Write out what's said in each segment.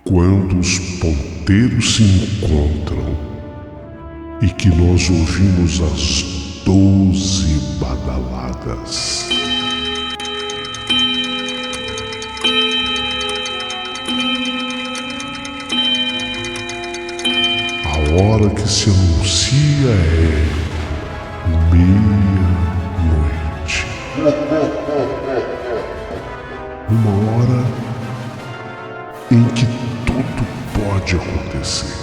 Quando os ponteiros se encontram e que nós ouvimos as 12 badaladas. A hora que se anuncia é meia-noite. Uma hora em que tudo pode acontecer,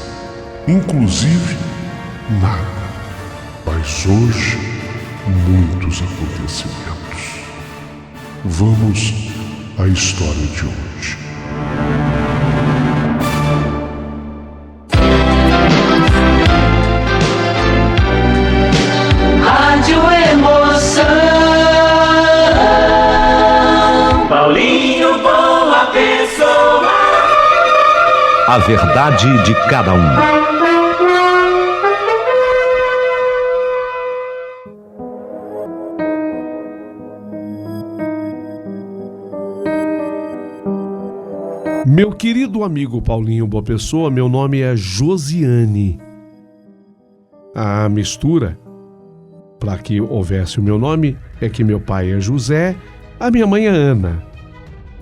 inclusive nada. Mas hoje, muitos acontecimentos. Vamos à história de hoje. Rádio Emoção. Paulinho Boa Pessoa. A verdade de cada um. Meu querido amigo Paulinho Boa Pessoa, meu nome é Josiane. A mistura, para que houvesse o meu nome, é que meu pai é José, a minha mãe é Ana.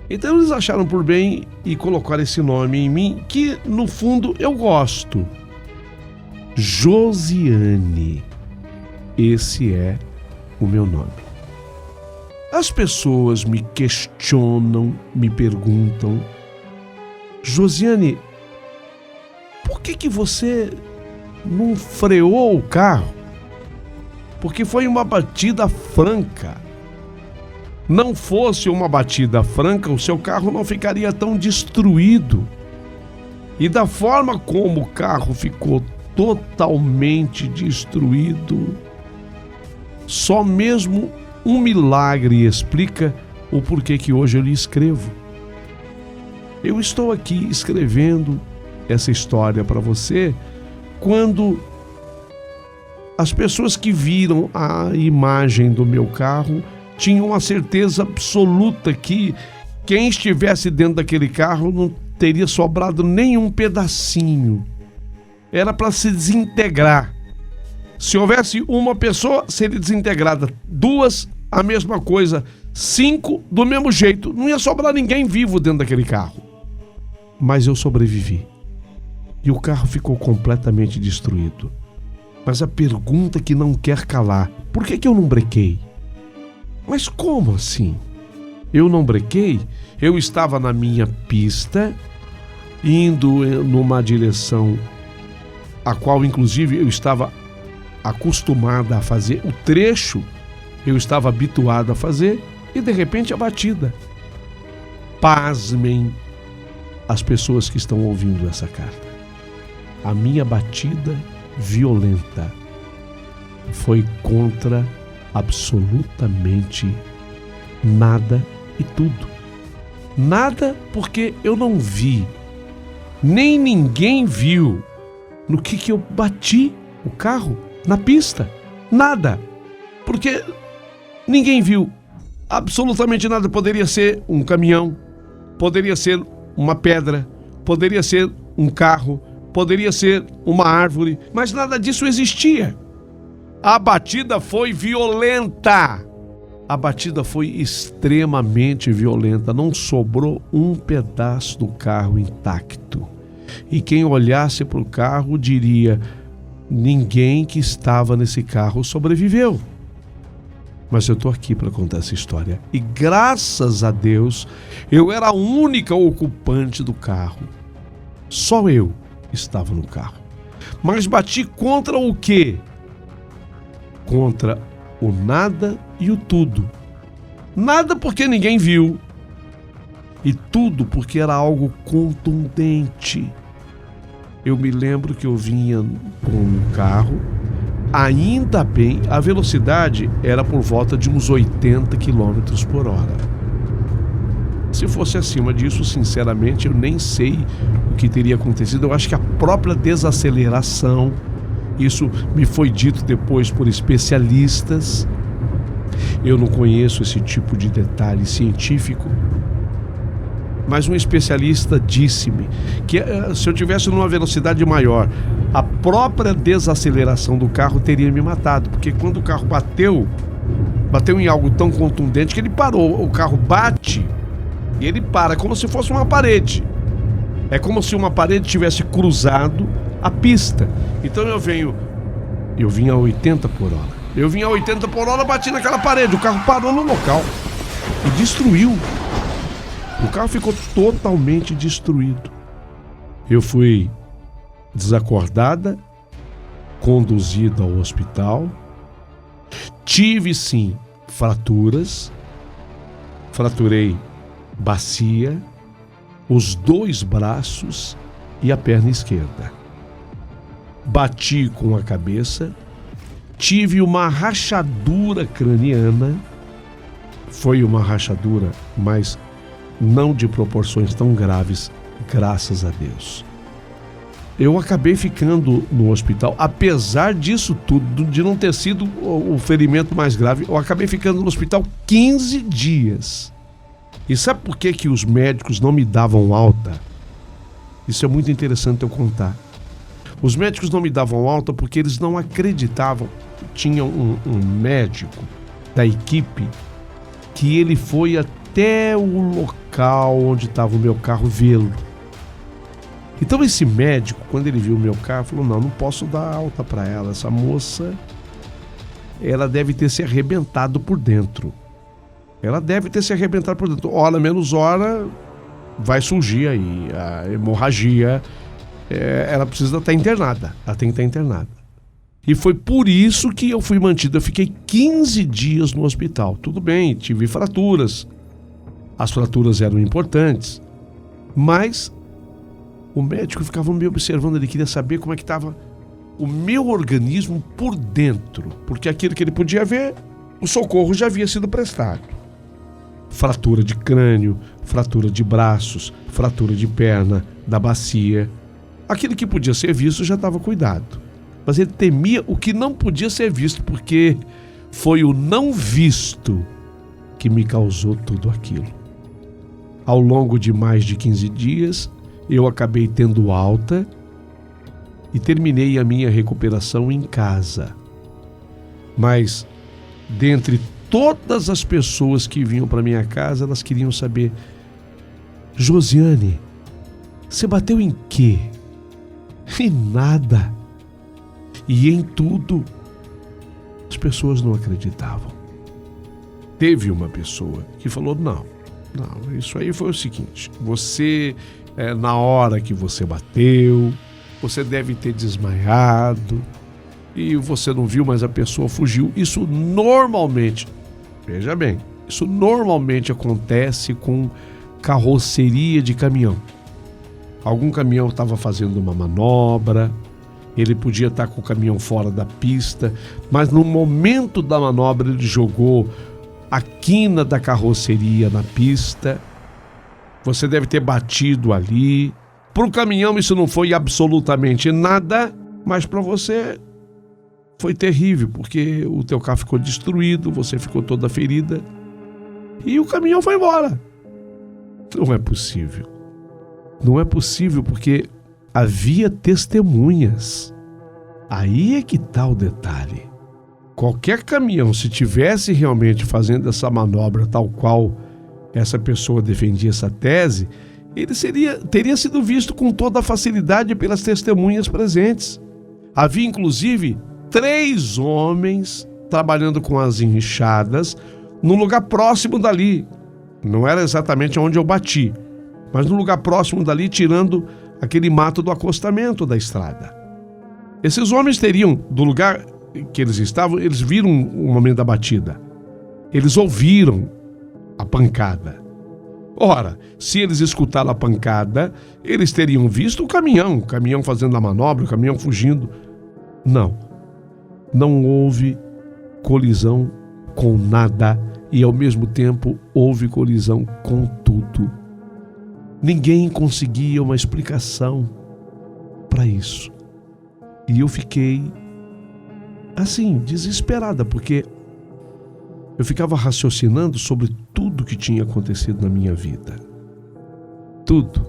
Então eles acharam por bem e colocaram esse nome em mim, que no fundo eu gosto. Josiane. Esse é o meu nome. As pessoas me questionam, me perguntam: Josiane, por que você não freou o carro? Porque foi uma batida franca. Não fosse uma batida franca, o seu carro não ficaria tão destruído. E da forma como o carro ficou totalmente destruído, só mesmo um milagre explica o porquê que hoje eu lhe escrevo. Eu estou aqui escrevendo essa história para você quando as pessoas que viram a imagem do meu carro tinham a certeza absoluta que quem estivesse dentro daquele carro não teria sobrado nenhum pedacinho. Era para se desintegrar. Se houvesse uma pessoa, seria desintegrada. 2, a mesma coisa. 5, do mesmo jeito. Não ia sobrar ninguém vivo dentro daquele carro. Mas eu sobrevivi. E o carro ficou completamente destruído. Mas a pergunta que não quer calar: por que eu não brequei? Mas como assim? Eu não brequei? Eu estava na minha pista, indo numa direção a qual inclusive eu estava acostumada a fazer, o trecho eu estava habituado a fazer, e de repente a batida. Pasmem as pessoas que estão ouvindo essa carta. A minha batida violenta foi contra absolutamente nada e tudo. Nada porque eu não vi, nem ninguém viu no que eu bati o carro na pista. Nada. Porque ninguém viu absolutamente nada. Poderia ser um caminhão, poderia ser uma pedra, poderia ser um carro, poderia ser uma árvore, mas nada disso existia. A batida foi violenta. A batida foi extremamente violenta. Não sobrou um pedaço do carro intacto. E quem olhasse para o carro diria: ninguém que estava nesse carro sobreviveu. Mas eu estou aqui para contar essa história. E graças a Deus, eu era a única ocupante do carro. Só eu estava no carro. Mas bati contra o quê? Contra o nada e o tudo. Nada porque ninguém viu. E tudo porque era algo contundente. Eu me lembro que eu vinha com um carro, ainda bem, a velocidade era por volta de uns 80 km por hora. Se fosse acima disso, sinceramente, eu nem sei o que teria acontecido. Eu acho que a própria desaceleração, isso me foi dito depois por especialistas. Eu não conheço esse tipo de detalhe científico, Mas um especialista disse-me que se eu tivesse numa velocidade maior, a própria desaceleração do carro teria me matado, porque quando o carro bateu em algo tão contundente que ele parou. O carro bate e ele para, como se fosse uma parede. É como se uma parede tivesse cruzado a pista. Então eu vinha a 80 por hora. Eu vinha a 80 por hora, bati naquela parede, o carro parou no local e destruiu. O carro ficou totalmente destruído. Eu fui desacordada, conduzida ao hospital. Tive sim fraturas. Fraturei bacia, os 2 braços e a perna esquerda. Bati com a cabeça. Tive uma rachadura craniana. Foi uma rachadura, mas não de proporções tão graves, graças a Deus. Eu acabei ficando no hospital, apesar disso tudo, de não ter sido o ferimento mais grave, eu acabei ficando no hospital 15 dias. E sabe por que os médicos não me davam alta? Isso é muito interessante eu contar. Os médicos não me davam alta porque eles não acreditavam. Tinha um médico da equipe que ele foi até o local onde estava o meu carro vê-lo. Então esse médico, quando ele viu o meu carro, falou: não posso dar alta para ela. Essa moça, ela deve ter se arrebentado por dentro. Ela deve ter se arrebentado por dentro. Hora menos hora vai surgir aí a hemorragia. Ela precisa estar internada. Ela tem que estar internada. E foi por isso que eu fui mantido. Eu fiquei 15 dias no hospital. Tudo bem, tive fraturas. As fraturas eram importantes. Mas o médico ficava me observando. Ele queria saber como é que estava o meu organismo por dentro. Porque aquilo que ele podia ver, o socorro já havia sido prestado. Fratura de crânio, fratura de braços, fratura de perna, da bacia. Aquilo que podia ser visto já estava cuidado. Mas ele temia o que não podia ser visto, porque foi o não visto que me causou tudo aquilo. Ao longo de mais de 15 dias, eu acabei tendo alta e terminei a minha recuperação em casa. Mas, dentre todas as pessoas que vinham para minha casa, elas queriam saber: Josiane, você bateu em quê? Em nada. E em tudo, as pessoas não acreditavam. Teve uma pessoa que falou: não, isso aí foi o seguinte, você, na hora que você bateu, você deve ter desmaiado e você não viu, mas a pessoa fugiu. Isso normalmente, veja bem, isso normalmente acontece com carroceria de caminhão. Algum caminhão estava fazendo uma manobra, ele podia estar com o caminhão fora da pista, mas no momento da manobra ele jogou a quina da carroceria na pista. Você deve ter batido ali. Para o caminhão isso não foi absolutamente nada, mas para você foi terrível, porque o teu carro ficou destruído, você ficou toda ferida e o caminhão foi embora. Não é possível. Não é possível, porque havia testemunhas. Aí é que está o detalhe. Qualquer caminhão, se tivesse realmente fazendo essa manobra tal qual essa pessoa defendia essa tese, ele teria sido visto com toda a facilidade pelas testemunhas presentes. Havia inclusive 3 homens trabalhando com as enxadas num lugar próximo dali. Não era exatamente onde eu bati, mas no lugar próximo dali, tirando aquele mato do acostamento da estrada. Esses homens teriam, do lugar que eles estavam, eles viram o momento da batida. Eles ouviram a pancada. Ora, se eles escutaram a pancada, eles teriam visto o caminhão fazendo a manobra, o caminhão fugindo. Não houve colisão com nada e ao mesmo tempo houve colisão com tudo. Ninguém conseguia uma explicação para isso. E eu fiquei assim, desesperada, porque eu ficava raciocinando sobre tudo que tinha acontecido na minha vida. tudo.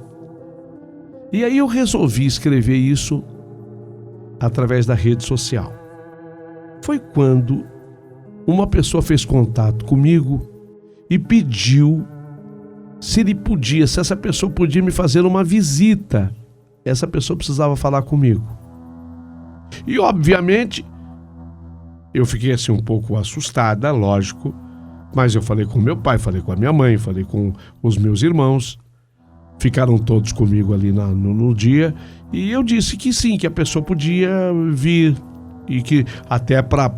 E aí eu resolvi escrever isso através da rede social. Foi quando uma pessoa fez contato comigo e pediu se essa pessoa podia me fazer uma visita. Essa pessoa precisava falar comigo. E obviamente eu fiquei assim um pouco assustada, lógico, mas eu falei com meu pai, falei com a minha mãe, falei com os meus irmãos, ficaram todos comigo ali no dia, e eu disse que sim, que a pessoa podia vir, e que até para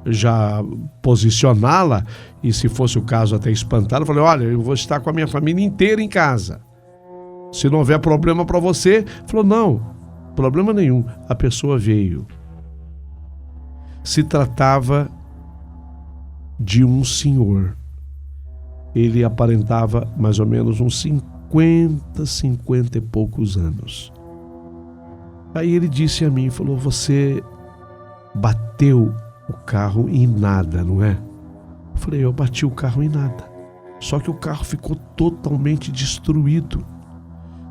já posicioná-la, e se fosse o caso até espantá-la, eu falei, olha, eu vou estar com a minha família inteira em casa. Se não houver problema para você, falou, não, problema nenhum. A pessoa veio. Se tratava de um senhor. Ele aparentava mais ou menos uns 50 e poucos anos. Aí ele disse a mim, falou, você bateu o carro em nada, não é? Eu falei, eu bati o carro em nada. Só que o carro ficou totalmente destruído.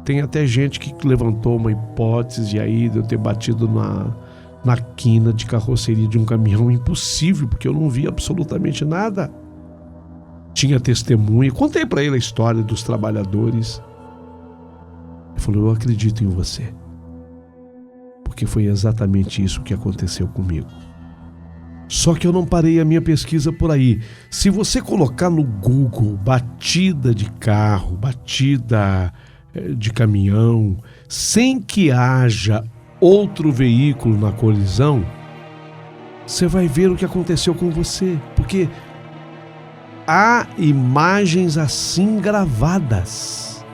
Tem até gente que levantou uma hipótese aí de eu ter batido na quina de carroceria de um caminhão. Impossível, porque eu não vi absolutamente nada. Tinha testemunha. Contei para ele a história dos trabalhadores. Ele falou, eu acredito em você. Porque foi exatamente isso que aconteceu comigo. Só que eu não parei a minha pesquisa por aí. Se você colocar no Google batida de carro, batida de caminhão, sem que haja outro veículo na colisão, você vai ver o que aconteceu com você, porque há imagens assim gravadas.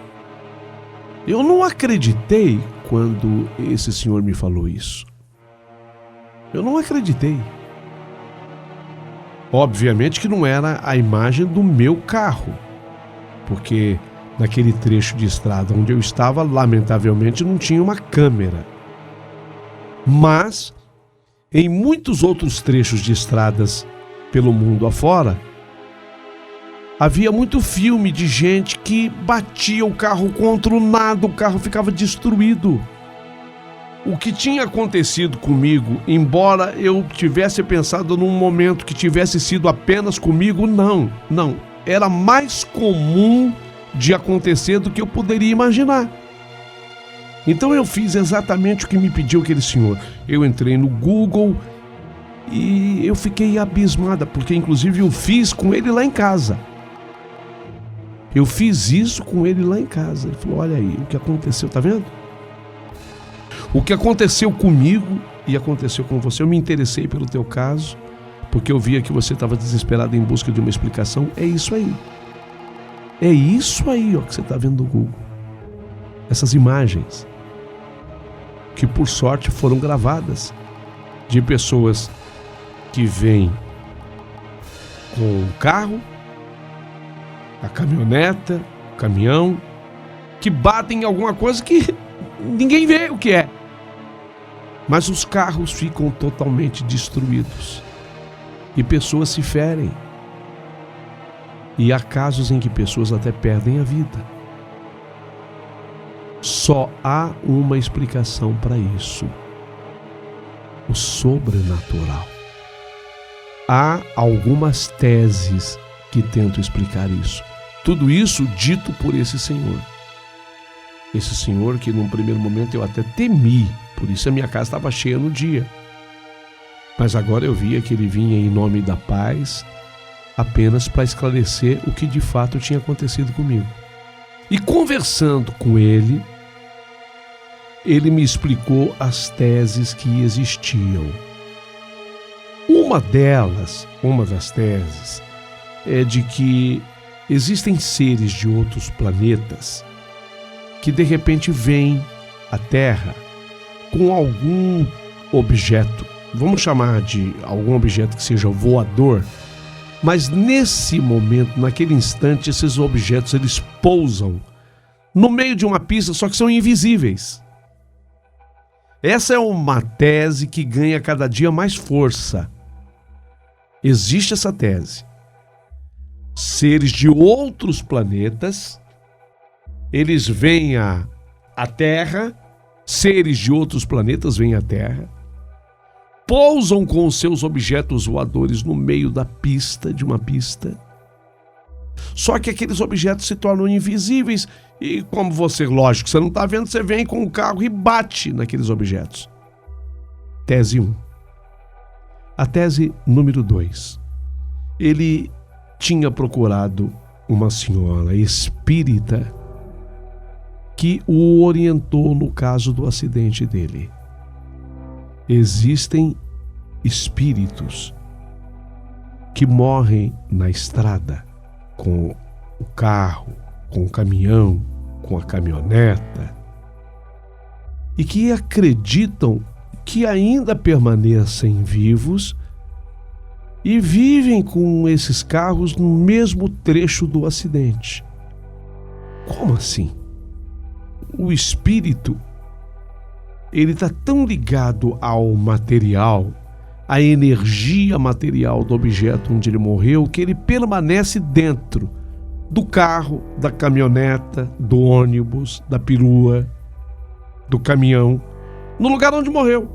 Eu não acreditei quando esse senhor me falou isso. Eu não acreditei. Obviamente que não era a imagem do meu carro, porque naquele trecho de estrada onde eu estava, lamentavelmente não tinha uma câmera. Mas em muitos outros trechos de estradas pelo mundo afora, havia muito filme de gente que batia o carro contra o nada, o carro ficava destruído. O que tinha acontecido comigo, embora eu tivesse pensado num momento que tivesse sido apenas comigo, não. Era mais comum de acontecer do que eu poderia imaginar. Então eu fiz exatamente o que me pediu aquele senhor. Eu entrei no Google e eu fiquei abismada, porque inclusive eu fiz com ele lá em casa. Eu fiz isso com ele lá em casa. Ele falou, olha aí, o que aconteceu, tá vendo? O que aconteceu comigo e aconteceu com você. Eu me interessei pelo teu caso, porque eu via que você estava desesperado em busca de uma explicação. É isso aí. É isso aí, ó, que você está vendo no Google. Essas imagens que por sorte foram gravadas de pessoas que vêm com o carro, a caminhoneta, o caminhão, que batem em alguma coisa que ninguém vê o que é. Mas os carros ficam totalmente destruídos e pessoas se ferem. E há casos em que pessoas até perdem a vida. Só há uma explicação para isso: o sobrenatural. Há algumas teses que tentam explicar isso. Tudo isso dito por esse senhor. Esse senhor que num primeiro momento eu até temi, por isso a minha casa estava cheia no dia. Mas agora eu via que ele vinha em nome da paz, apenas para esclarecer o que de fato tinha acontecido comigo. E conversando com ele, ele me explicou as teses que existiam. Uma das teses, é de que existem seres de outros planetas que de repente vêm à Terra com algum objeto, vamos chamar de algum objeto que seja voador, mas nesse momento, naquele instante, esses objetos eles pousam no meio de uma pista, só que são invisíveis. Essa é uma tese que ganha cada dia mais força. Existe essa tese. Seres de outros planetas Eles vêm à Terra, seres de outros planetas vêm à Terra, pousam com os seus objetos voadores no meio de uma pista. Só que aqueles objetos se tornam invisíveis e, como você, lógico, você não está vendo, você vem com o carro e bate naqueles objetos. Tese 1. A tese número 2. Ele tinha procurado uma senhora espírita que o orientou no caso do acidente dele. Existem espíritos que morrem na estrada com o carro, com o caminhão, com a caminhoneta e que acreditam que ainda permanecem vivos e vivem com esses carros no mesmo trecho do acidente. Como assim? O espírito, ele está tão ligado ao material, à energia material do objeto onde ele morreu, que ele permanece dentro do carro, da caminhoneta, do ônibus, da perua, do caminhão, no lugar onde morreu.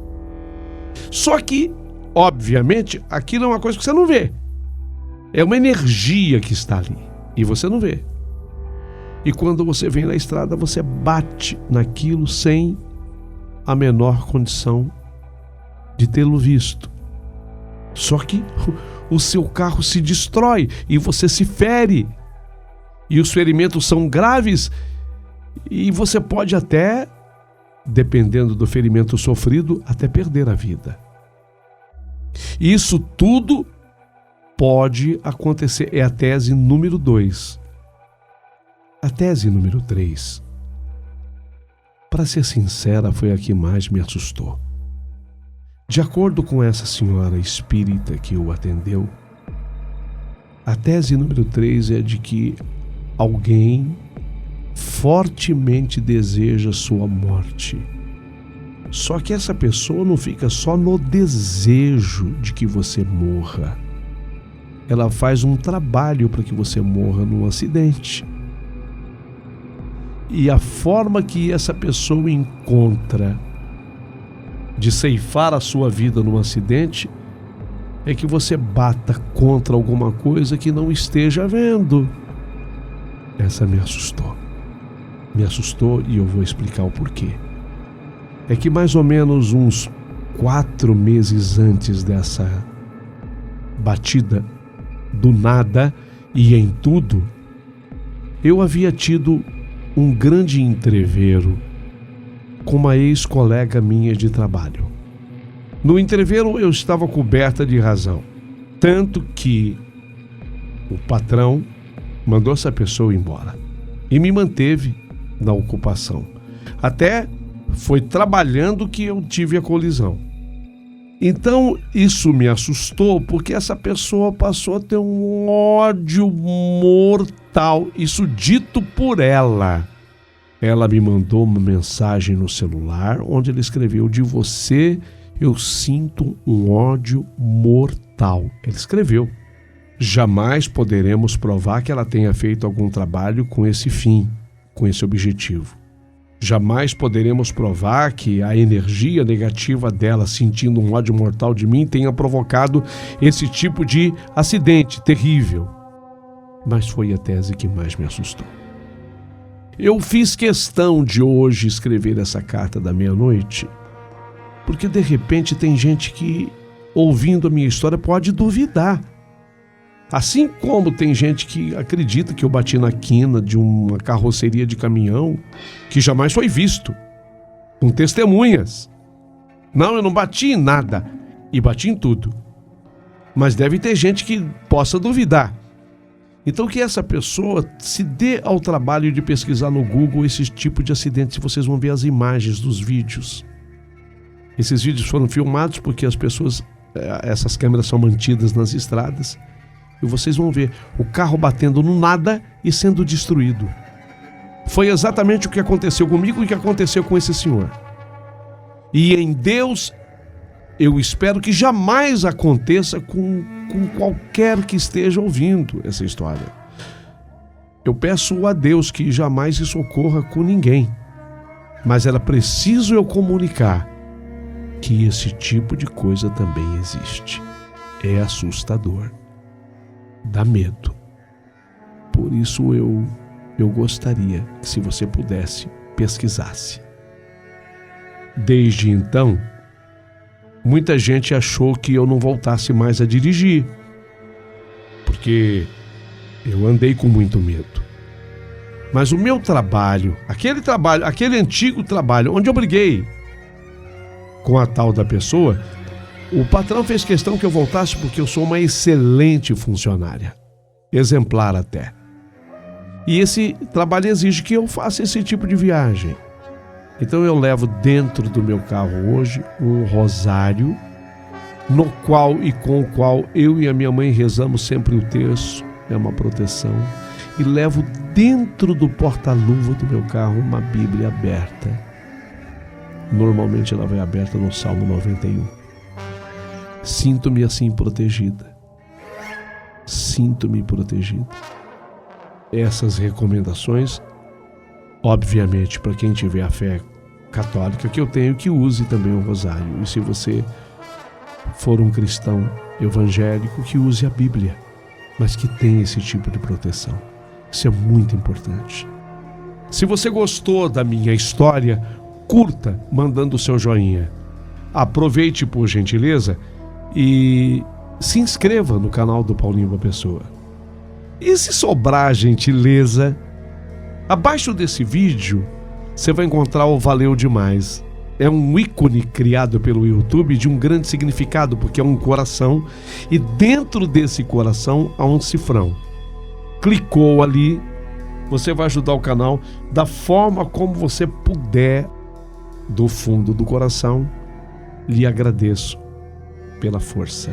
Só que, obviamente, aquilo é uma coisa que você não vê. É uma energia que está ali e você não vê. E quando você vem na estrada, você bate naquilo sem a menor condição de tê-lo visto. Só que o seu carro se destrói e você se fere. E os ferimentos são graves e você pode até, dependendo do ferimento sofrido, até perder a vida. Isso tudo pode acontecer. É a tese número 2. A tese número 3, para ser sincera, foi a que mais me assustou. De acordo com essa senhora espírita que o atendeu, a tese número 3 é de que alguém fortemente deseja sua morte. Só que essa pessoa não fica só no desejo de que você morra. Ela faz um trabalho para que você morra num acidente. E a forma que essa pessoa encontra de ceifar a sua vida num acidente é que você bata contra alguma coisa que não esteja vendo. Essa me assustou. Me assustou e eu vou explicar o porquê. É que mais ou menos uns 4 meses antes dessa batida do nada e em tudo, eu havia tido um grande entrevero com uma ex-colega minha de trabalho. No entrevero eu estava coberta de razão, tanto que o patrão mandou essa pessoa embora e me manteve na ocupação. Até foi trabalhando que eu tive a colisão. Então isso me assustou porque essa pessoa passou a ter um ódio mortal, isso dito por ela. Ela me mandou uma mensagem no celular onde ela escreveu: de você eu sinto um ódio mortal. Ela escreveu. Jamais poderemos provar que ela tenha feito algum trabalho com esse fim, com esse objetivo. Jamais poderemos provar que a energia negativa dela, sentindo um ódio mortal de mim, tenha provocado esse tipo de acidente terrível. Mas foi a tese que mais me assustou. Eu fiz questão de hoje escrever essa carta da meia-noite, porque de repente tem gente que, ouvindo a minha história, pode duvidar. Assim como tem gente que acredita que eu bati na quina de uma carroceria de caminhão que jamais foi visto, com testemunhas. Não, eu não bati em nada, e bati em tudo. Mas deve ter gente que possa duvidar. Então que essa pessoa se dê ao trabalho de pesquisar no Google esse tipo de acidentes, e vocês vão ver as imagens dos vídeos. Esses vídeos foram filmados porque as pessoas, essas câmeras são mantidas nas estradas, e vocês vão ver o carro batendo no nada e sendo destruído. Foi exatamente o que aconteceu comigo e o que aconteceu com esse senhor. E em Deus, eu espero que jamais aconteça com qualquer que esteja ouvindo essa história. Eu peço a Deus que jamais isso ocorra com ninguém. Mas era preciso eu comunicar que esse tipo de coisa também existe. É assustador. Dá medo. Por isso eu gostaria que, se você pudesse, pesquisasse. Desde então, muita gente achou que eu não voltasse mais a dirigir, porque eu andei com muito medo. Mas o meu trabalho, aquele antigo trabalho, onde eu briguei com a tal da pessoa, o patrão fez questão que eu voltasse porque eu sou uma excelente funcionária, exemplar até. E esse trabalho exige que eu faça esse tipo de viagem. Então eu levo dentro do meu carro hoje um rosário, no qual e com o qual eu e a minha mãe rezamos sempre o terço, é uma proteção. E levo dentro do porta-luva do meu carro uma Bíblia aberta. Normalmente ela vai aberta no Salmo 91. Sinto-me assim protegida. Sinto-me protegida. Essas recomendações, obviamente, para quem tiver a fé católica que eu tenho, que use também o rosário. E se você for um cristão evangélico, que use a Bíblia, mas que tenha esse tipo de proteção. Isso é muito importante. Se você gostou da minha história, curta mandando o seu joinha. Aproveite, por gentileza, e se inscreva no canal do Paulinho Uma Pessoa. E se sobrar gentileza, abaixo desse vídeo você vai encontrar o Valeu Demais. É um ícone criado pelo YouTube de um grande significado, porque é um coração e dentro desse coração há um cifrão. Clicou ali, você vai ajudar o canal da forma como você puder. Do fundo do coração, lhe agradeço pela força.